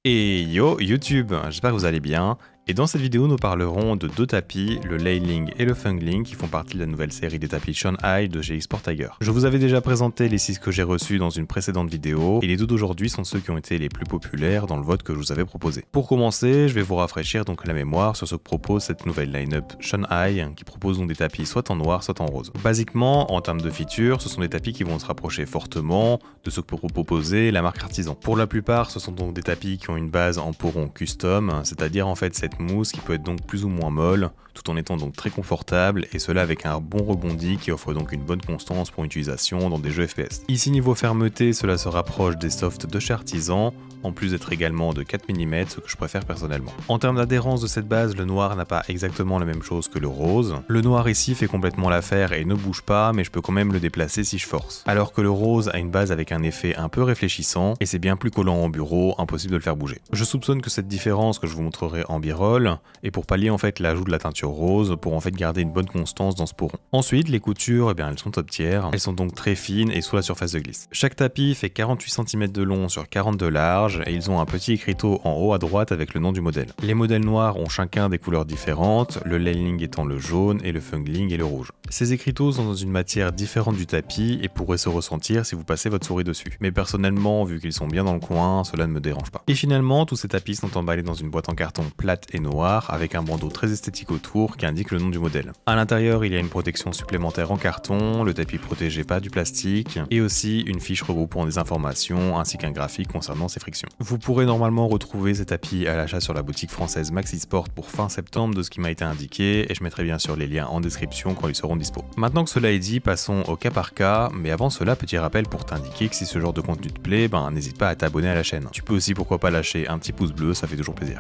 Et yo YouTube, j'espère que vous allez bien. Et dans cette vidéo, nous parlerons de deux tapis, le Leyling et le Fengling, qui font partie de la nouvelle série des tapis Shanhai de chez Export Tiger. Je vous avais déjà présenté les 6 que j'ai reçus dans une précédente vidéo, et les deux d'aujourd'hui sont ceux qui ont été les plus populaires dans le vote que je vous avais proposé. Pour commencer, je vais vous rafraîchir donc la mémoire sur ce que propose cette nouvelle line-up Shanhai, qui propose donc des tapis soit en noir, soit en rose. Basiquement, en termes de features, ce sont des tapis qui vont se rapprocher fortement de ce que peut proposer la marque Artisan. Pour la plupart, ce sont donc des tapis qui ont une base en peau rond custom, c'est-à-dire en fait cette mousse qui peut être donc plus ou moins molle, tout en étant donc très confortable, et cela avec un bon rebondi qui offre donc une bonne constance pour une utilisation dans des jeux FPS. Ici niveau fermeté, cela se rapproche des softs de chez Artisan, en plus d'être également de 4 mm, ce que je préfère personnellement. En termes d'adhérence de cette base, le noir n'a pas exactement la même chose que le rose. Le noir ici fait complètement l'affaire et ne bouge pas, mais je peux quand même le déplacer si je force. Alors que le rose a une base avec un effet un peu réfléchissant, et c'est bien plus collant en bureau, impossible de le faire bouger. Je soupçonne que cette différence que je vous montrerai en b-roll est pour pallier en fait l'ajout de la teinture rose, pour en fait garder une bonne constance dans ce peau rond. Ensuite, les coutures, elles sont top tier, elles sont donc très fines et sous la surface de glisse. Chaque tapis fait 48 cm de long sur 40 de large, et ils ont un petit écriteau en haut à droite avec le nom du modèle. Les modèles noirs ont chacun des couleurs différentes, le Leyling étant le jaune et le Fengling est le rouge. Ces écriteaux sont dans une matière différente du tapis et pourraient se ressentir si vous passez votre souris dessus. Mais personnellement, vu qu'ils sont bien dans le coin, cela ne me dérange pas. Et finalement, tous ces tapis sont emballés dans une boîte en carton plate et noire avec un bandeau très esthétique autour qui indique le nom du modèle. À l'intérieur, il y a une protection supplémentaire en carton, le tapis protégé pas du plastique et aussi une fiche regroupant des informations ainsi qu'un graphique concernant ses frictions. Vous pourrez normalement retrouver ces tapis à l'achat sur la boutique française Maxi Sport pour fin septembre de ce qui m'a été indiqué, et je mettrai bien sûr les liens en description quand ils seront dispo. Maintenant que cela est dit, passons au cas par cas, mais avant cela, petit rappel pour t'indiquer que si ce genre de contenu te plaît, n'hésite pas à t'abonner à la chaîne. Tu peux aussi pourquoi pas lâcher un petit pouce bleu, ça fait toujours plaisir.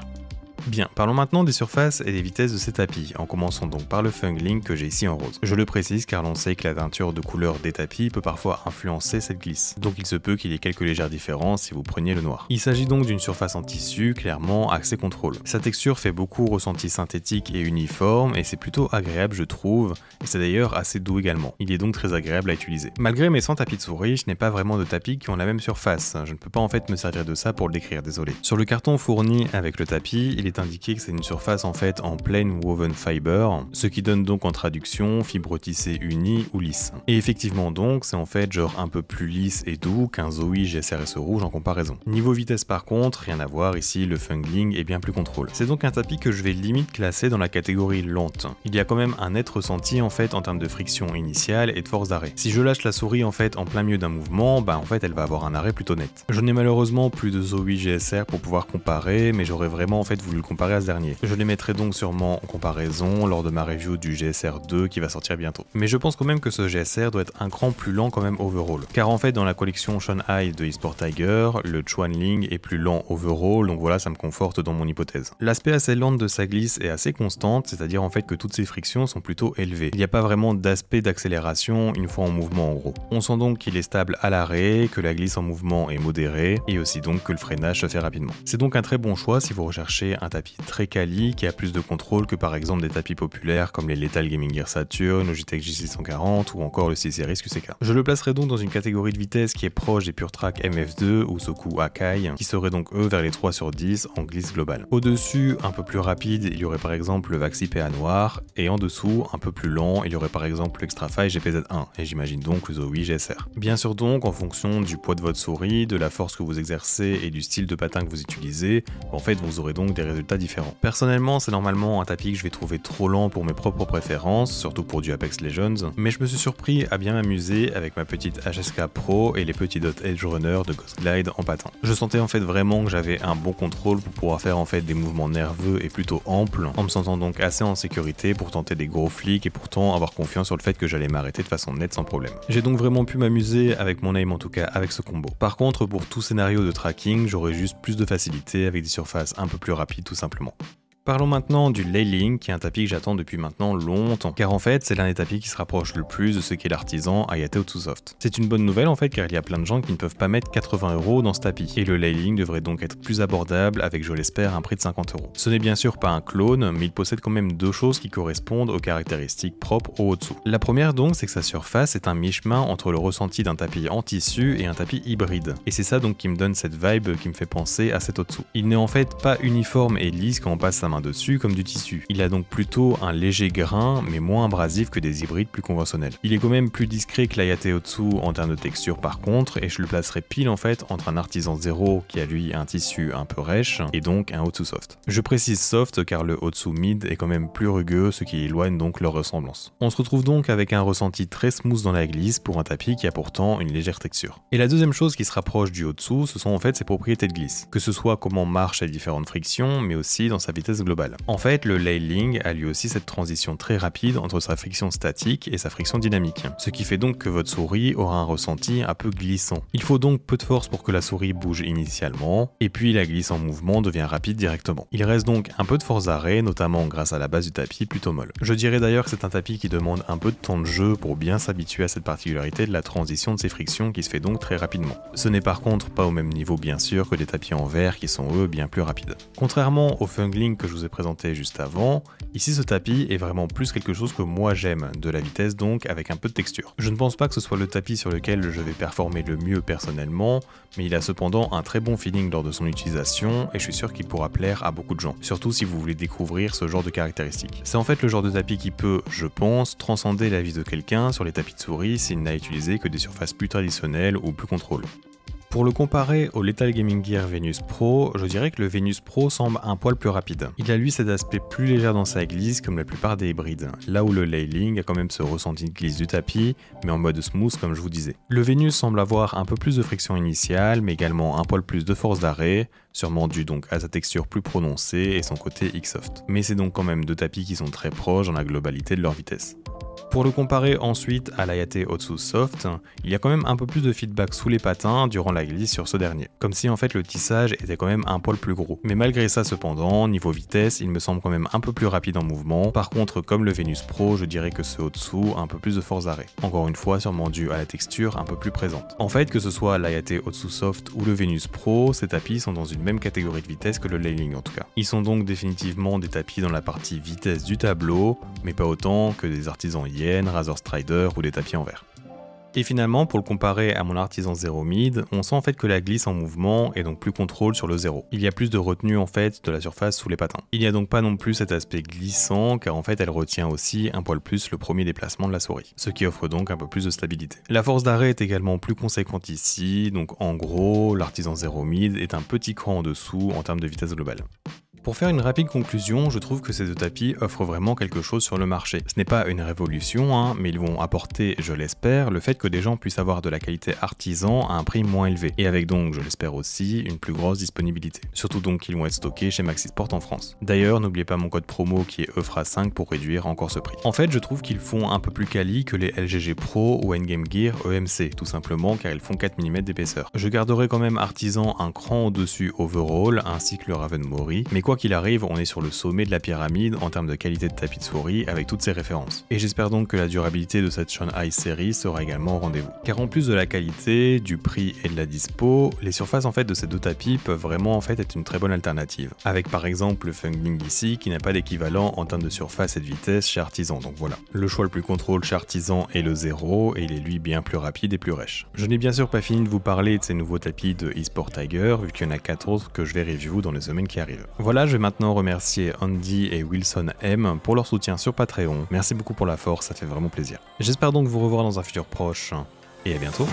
Bien, parlons maintenant des surfaces et des vitesses de ces tapis, en commençant donc par le Fengling que j'ai ici en rose. Je le précise car l'on sait que la teinture de couleur des tapis peut parfois influencer cette glisse, donc il se peut qu'il y ait quelques légères différences si vous preniez le noir. Il s'agit donc d'une surface en tissu, clairement axée contrôle. Sa texture fait beaucoup ressenti synthétique et uniforme, et c'est plutôt agréable je trouve, et c'est d'ailleurs assez doux également. Il est donc très agréable à utiliser. Malgré mes 100 tapis de souris, je n'ai pas vraiment de tapis qui ont la même surface, je ne peux pas en fait me servir de ça pour le décrire, désolé. Sur le carton fourni avec le tapis, il est indiqué que c'est une surface en fait en plain woven fiber, ce qui donne donc en traduction fibre tissée unie ou lisse. Et effectivement donc, c'est en fait genre un peu plus lisse et doux qu'un Zowie GSRS rouge en comparaison. Niveau vitesse par contre, rien à voir, ici le Fengling est bien plus contrôle. C'est donc un tapis que je vais limite classer dans la catégorie lente. Il y a quand même un net ressenti en fait en termes de friction initiale et de force d'arrêt. Si je lâche la souris en fait en plein milieu d'un mouvement, en fait elle va avoir un arrêt plutôt net. Je n'ai malheureusement plus de Zowie GSR pour pouvoir comparer, mais j'aurais vraiment en fait voulu le comparer à ce dernier. Je les mettrai donc sûrement en comparaison lors de ma review du GSR 2 qui va sortir bientôt. Mais je pense quand même que ce GSR doit être un cran plus lent quand même overall. Car en fait dans la collection Shanhai de Export Tiger, le Chuanling est plus lent overall, donc voilà, ça me conforte dans mon hypothèse. L'aspect assez lent de sa glisse est assez constante, c'est-à-dire en fait que toutes ces frictions sont plutôt élevées. Il n'y a pas vraiment d'aspect d'accélération une fois en mouvement en gros. On sent donc qu'il est stable à l'arrêt, que la glisse en mouvement est modérée, et aussi donc que le freinage se fait rapidement. C'est donc un très bon choix si vous recherchez un tapis très quali qui a plus de contrôle que par exemple des tapis populaires comme les Lethal Gaming Gear Saturn, Logitech J640 ou encore le C-Series QCK. Je le placerai donc dans une catégorie de vitesse qui est proche des PureTrack MF2 ou Soku Akai, qui seraient donc eux vers les 3 sur 10 en glisse globale. Au-dessus, un peu plus rapide, il y aurait par exemple le Vaxi PA noir, et en dessous, un peu plus lent, il y aurait par exemple le Xtrafy GPZ1, et j'imagine donc le Zowie GSR. Bien sûr donc, en fonction du poids de votre souris, de la force que vous exercez et du style de patin que vous utilisez, en fait vous aurez donc des résultats différents. Personnellement, c'est normalement un tapis que je vais trouver trop lent pour mes propres préférences, surtout pour du Apex Legends, mais je me suis surpris à bien m'amuser avec ma petite HSK Pro et les petits dots Edge Runner de Ghost Glide en patin. Je sentais en fait vraiment que j'avais un bon contrôle pour pouvoir faire en fait des mouvements nerveux et plutôt amples, en me sentant donc assez en sécurité pour tenter des gros flicks et pourtant avoir confiance sur le fait que j'allais m'arrêter de façon nette sans problème. J'ai donc vraiment pu m'amuser avec mon aim en tout cas avec ce combo. Par contre, pour tout scénario de tracking, j'aurais juste plus de facilité avec des surfaces un peu plus rapides tout simplement. Parlons maintenant du Leyling, qui est un tapis que j'attends depuis maintenant longtemps, car en fait c'est l'un des tapis qui se rapproche le plus de ce qu'est l'artisan Hayate Otsusoft. C'est une bonne nouvelle en fait, car il y a plein de gens qui ne peuvent pas mettre 80 € dans ce tapis, et le Leyling devrait donc être plus abordable avec, je l'espère, un prix de 50 €. Ce n'est bien sûr pas un clone, mais il possède quand même deux choses qui correspondent aux caractéristiques propres au Otsu. La première donc, c'est que sa surface est un mi-chemin entre le ressenti d'un tapis en tissu et un tapis hybride, et c'est ça donc qui me donne cette vibe qui me fait penser à cet Otsu. Il n'est en fait pas uniforme et lisse quand on passe sa main dessus comme du tissu. Il a donc plutôt un léger grain mais moins abrasif que des hybrides plus conventionnels. Il est quand même plus discret que l'Hayate Otsu en termes de texture par contre, et je le placerai pile en fait entre un artisan 0 qui a lui un tissu un peu rêche et donc un Otsu soft. Je précise soft car le Otsu mid est quand même plus rugueux, ce qui éloigne donc leur ressemblance. On se retrouve donc avec un ressenti très smooth dans la glisse pour un tapis qui a pourtant une légère texture. Et la deuxième chose qui se rapproche du Otsu, ce sont en fait ses propriétés de glisse, que ce soit comment marchent les différentes frictions mais aussi dans sa vitesse globale. En fait, le Leyling a lui aussi cette transition très rapide entre sa friction statique et sa friction dynamique, ce qui fait donc que votre souris aura un ressenti un peu glissant. Il faut donc peu de force pour que la souris bouge initialement, et puis la glisse en mouvement devient rapide directement. Il reste donc un peu de force d'arrêt, notamment grâce à la base du tapis plutôt molle. Je dirais d'ailleurs que c'est un tapis qui demande un peu de temps de jeu pour bien s'habituer à cette particularité de la transition de ces frictions qui se fait donc très rapidement. Ce n'est par contre pas au même niveau bien sûr que des tapis en verre qui sont eux bien plus rapides. Contrairement au Fungling que je vous ai présenté juste avant, ici ce tapis est vraiment plus quelque chose que moi j'aime, de la vitesse donc avec un peu de texture. Je ne pense pas que ce soit le tapis sur lequel je vais performer le mieux personnellement, mais il a cependant un très bon feeling lors de son utilisation et je suis sûr qu'il pourra plaire à beaucoup de gens, surtout si vous voulez découvrir ce genre de caractéristiques. C'est en fait le genre de tapis qui peut, je pense, transcender la vie de quelqu'un sur les tapis de souris s'il n'a utilisé que des surfaces plus traditionnelles ou plus contrôle. Pour le comparer au Lethal Gaming Gear Venus Pro, je dirais que le Venus Pro semble un poil plus rapide. Il a lui cet aspect plus léger dans sa glisse comme la plupart des hybrides, là où le Leyling a quand même ce ressenti de glisse du tapis, mais en mode smooth comme je vous disais. Le Venus semble avoir un peu plus de friction initiale, mais également un poil plus de force d'arrêt, sûrement dû donc à sa texture plus prononcée et son côté X-Soft. Mais c'est donc quand même deux tapis qui sont très proches dans la globalité de leur vitesse. Pour le comparer ensuite à l'Hayate Otsu Soft, il y a quand même un peu plus de feedback sous les patins durant la glisse sur ce dernier, comme si en fait le tissage était quand même un poil plus gros. Mais malgré ça cependant, niveau vitesse, il me semble quand même un peu plus rapide en mouvement. Par contre, comme le Venus Pro, je dirais que ce Otsu a un peu plus de force d'arrêt. Encore une fois, sûrement dû à la texture un peu plus présente. En fait, que ce soit l'Hayate Otsu Soft ou le Venus Pro, ces tapis sont dans une même catégorie de vitesse que le Leyling en tout cas. Ils sont donc définitivement des tapis dans la partie vitesse du tableau, mais pas autant que des artisans Razor Strider ou des tapis en verre. Et finalement, pour le comparer à mon artisan 0 mid, on sent en fait que la glisse en mouvement est donc plus contrôle sur le 0. Il y a plus de retenue en fait de la surface sous les patins. Il n'y a donc pas non plus cet aspect glissant car en fait elle retient aussi un poil plus le premier déplacement de la souris, ce qui offre donc un peu plus de stabilité. La force d'arrêt est également plus conséquente ici, donc en gros, l'artisan 0 mid est un petit cran en dessous en termes de vitesse globale. Pour faire une rapide conclusion, je trouve que ces deux tapis offrent vraiment quelque chose sur le marché. Ce n'est pas une révolution, mais ils vont apporter, je l'espère, le fait que des gens puissent avoir de la qualité artisan à un prix moins élevé, et avec donc, je l'espère aussi, une plus grosse disponibilité. Surtout donc qu'ils vont être stockés chez Maxisport en France. D'ailleurs, n'oubliez pas mon code promo qui est EFRA5 pour réduire encore ce prix. En fait, je trouve qu'ils font un peu plus quali que les LGG Pro ou Endgame Gear EMC, tout simplement car ils font 4 mm d'épaisseur. Je garderai quand même artisan un cran au-dessus overall, ainsi que le Raven Mori, mais quoi qu'il arrive, on est sur le sommet de la pyramide en termes de qualité de tapis de souris avec toutes ces références. Et j'espère donc que la durabilité de cette Shon-Ai série sera également au rendez-vous. Car en plus de la qualité, du prix et de la dispo, les surfaces en fait de ces deux tapis peuvent vraiment en fait être une très bonne alternative. Avec par exemple le Fungling ici qui n'a pas d'équivalent en termes de surface et de vitesse chez Artisan, donc voilà. Le choix le plus contrôle chez Artisan est le 0 et il est lui bien plus rapide et plus rêche. Je n'ai bien sûr pas fini de vous parler de ces nouveaux tapis de eSport Tiger vu qu'il y en a 4 autres que je vais review dans les semaines qui arrivent. Voilà, je vais maintenant remercier Andy et Wilson M pour leur soutien sur Patreon. Merci beaucoup pour la force, ça fait vraiment plaisir. J'espère donc vous revoir dans un futur proche et à bientôt.